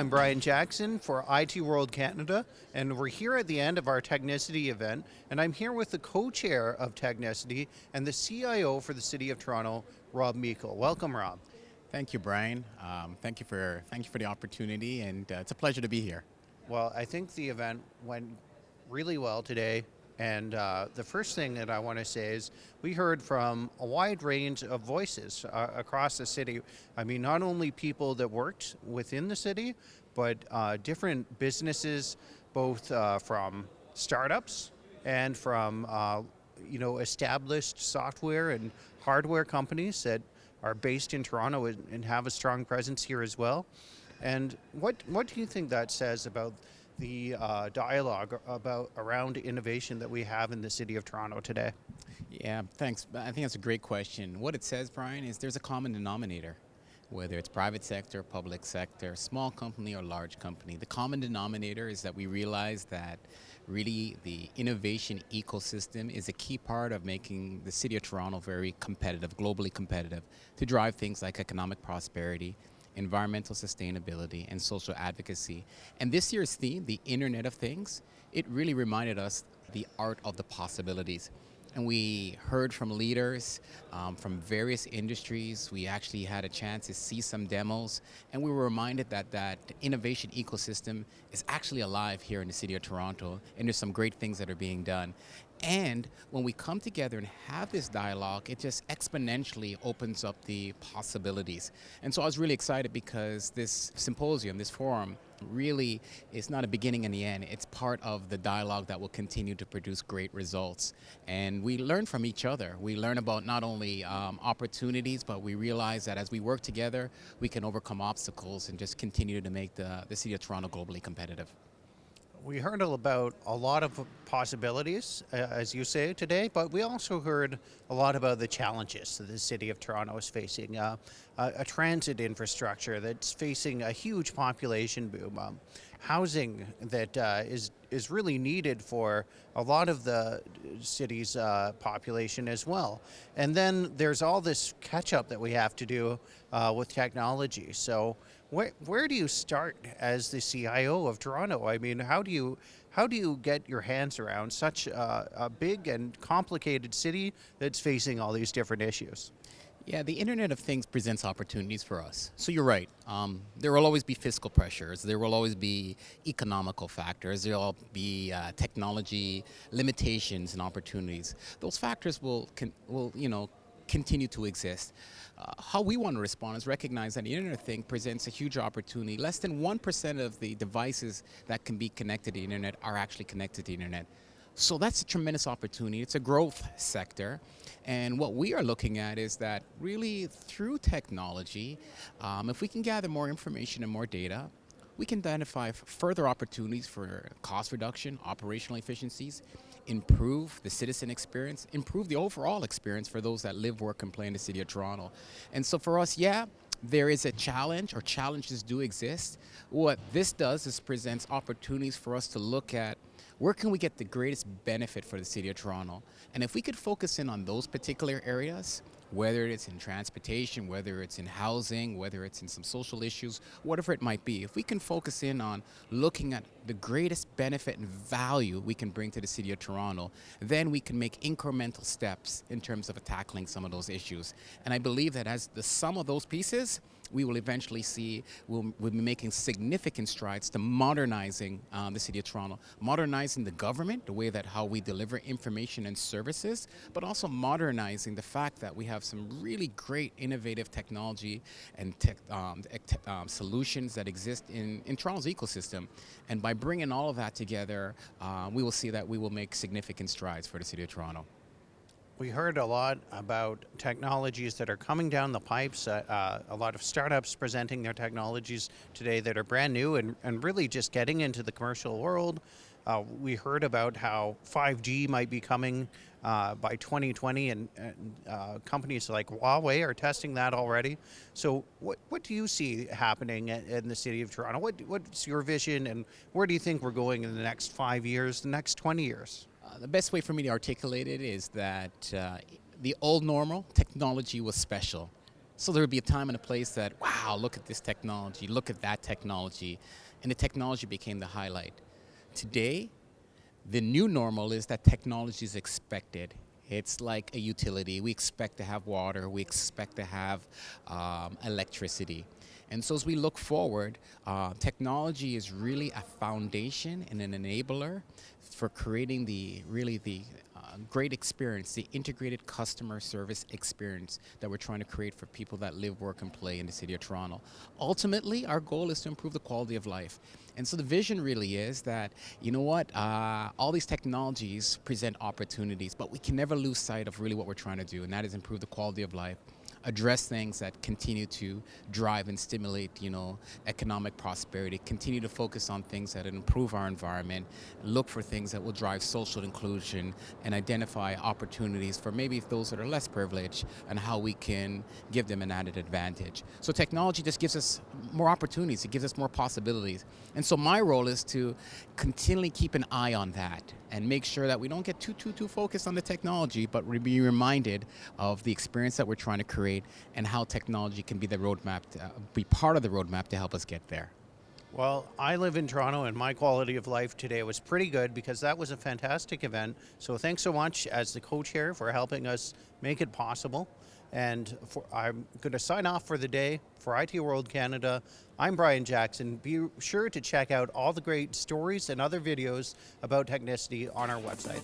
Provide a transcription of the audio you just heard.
I'm Brian Jackson for IT World Canada, and we're here at the end of our Technicity event, and I'm here with the co-chair of Technicity and the CIO for the City of Toronto, Rob Meikle. Welcome, Rob. Thank you, Brian. Thank you for the opportunity, and it's a pleasure to be here. Well, I think the event went really well today, and the first thing that I want to say is we heard from a wide range of voices across the city. I mean, not only people that worked within the city, but different businesses, both from startups and from established software and hardware companies that are based in Toronto and have a strong presence here as well. And what do you think that says about the dialogue around innovation that we have in the city of Toronto today? Yeah, thanks. I think that's a great question. What it says, Brian, is there's a common denominator, whether it's private sector, public sector, small company or large company. The common denominator is that we realize that really the innovation ecosystem is a key part of making the city of Toronto very competitive, globally competitive, to drive things like economic prosperity, environmental sustainability, and social advocacy. And this year's theme, the Internet of Things, it really reminded us the art of the possibilities. And we heard from leaders from various industries. We actually had a chance to see some demos, and we were reminded that that innovation ecosystem is actually alive here in the city of Toronto, and there's some great things that are being done. And when we come together and have this dialogue, it just exponentially opens up the possibilities. And so I was really excited because this symposium, this forum, really is not a beginning and the end. It's part of the dialogue that will continue to produce great results. And we learn from each other. We learn about not only opportunities, but we realize that as we work together, we can overcome obstacles and just continue to make the city of Toronto globally competitive. We heard about a lot of possibilities, as you say, today, but we also heard a lot about the challenges that the city of Toronto is facing. A transit infrastructure that's facing a huge population boom, housing that is really needed for a lot of the city's population as well. And then there's all this catch-up that we have to do with technology. So where do you start as the CIO of Toronto? I mean, how do you get your hands around such a big and complicated city that's facing all these different issues? Yeah, the Internet of Things presents opportunities for us. So you're right. There will always be fiscal pressures. There will always be economical factors. There will be technology limitations and opportunities. Those factors will continue to exist. How we want to respond is recognize that the Internet of Things presents a huge opportunity. Less than 1% of the devices that can be connected to the Internet are actually connected to the Internet. So that's a tremendous opportunity. It's a growth sector. And what we are looking at is that really through technology, if we can gather more information and more data, we can identify further opportunities for cost reduction, operational efficiencies, improve the citizen experience, improve the overall experience for those that live, work, and play in the city of Toronto. And so for us, yeah, there is a challenge, or challenges do exist. What this does is presents opportunities for us to look at where can we get the greatest benefit for the city of Toronto. And if we could focus in on those particular areas, whether it's in transportation, whether it's in housing, whether it's in some social issues, whatever it might be, if we can focus in on looking at the greatest benefit and value we can bring to the city of Toronto, then we can make incremental steps in terms of tackling some of those issues. And I believe that as the sum of those pieces, we will eventually see we'll be making significant strides to modernizing the city of Toronto, modernizing the government, the way that how we deliver information and services, but also modernizing the fact that we have some really great innovative technology and solutions that exist in Toronto's ecosystem. And by bringing all of that together, we will see that we will make significant strides for the city of Toronto. We heard a lot about technologies that are coming down the pipes, a lot of startups presenting their technologies today that are brand new and really just getting into the commercial world. We heard about how 5G might be coming by 2020, and companies like Huawei are testing that already. So what do you see happening in the city of Toronto? What's your vision, and where do you think we're going in the next 5 years, the next 20 years? The best way for me to articulate it is that the old normal, technology was special. So there would be a time and a place that, wow, look at this technology, look at that technology, and the technology became the highlight. Today, the new normal is that technology is expected. It's like a utility. We expect to have water. We expect to have electricity. And so as we look forward, technology is really a foundation and an enabler for creating the great experience, the integrated customer service experience that we're trying to create for people that live, work, and play in the city of Toronto. Ultimately, our goal is to improve the quality of life. And so the vision really is that, you know what, all these technologies present opportunities, but we can never lose sight of really what we're trying to do, and that is improve the quality of life, address things that continue to drive and stimulate, economic prosperity, continue to focus on things that improve our environment, look for things that will drive social inclusion, and identify opportunities for maybe those that are less privileged and how we can give them an added advantage. So technology just gives us more opportunities, it gives us more possibilities. And so my role is to continually keep an eye on that and make sure that we don't get too focused on the technology, but we be reminded of the experience that we're trying to create and how technology can be the roadmap, be part of the roadmap to help us get there. Well, I live in Toronto, and my quality of life today was pretty good because that was a fantastic event. So thanks so much as the co-chair for helping us make it possible. And I'm going to sign off for the day. For IT World Canada, I'm Brian Jackson. Be sure to check out all the great stories and other videos about Technicity on our website.